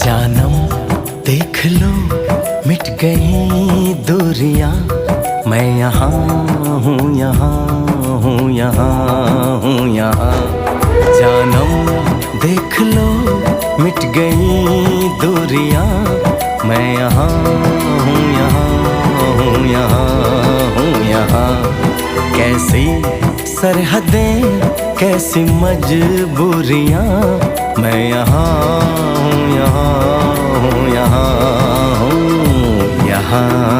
जानम देख लो मिट गई दूरियां, मैं यहाँ हूँ, यहाँ हूँ, यहाँ हूँ, यहाँ। जानम देख लो मिट गई दूरियां, मैं यहाँ हूँ, यहाँ हूँ, यहाँ हूँ, यहाँ। कैसी सरहदें कैसी मजबूरियां, मैं यहाँ हूँ, यहाँ हूँ, यहाँ हूँ, यहाँ।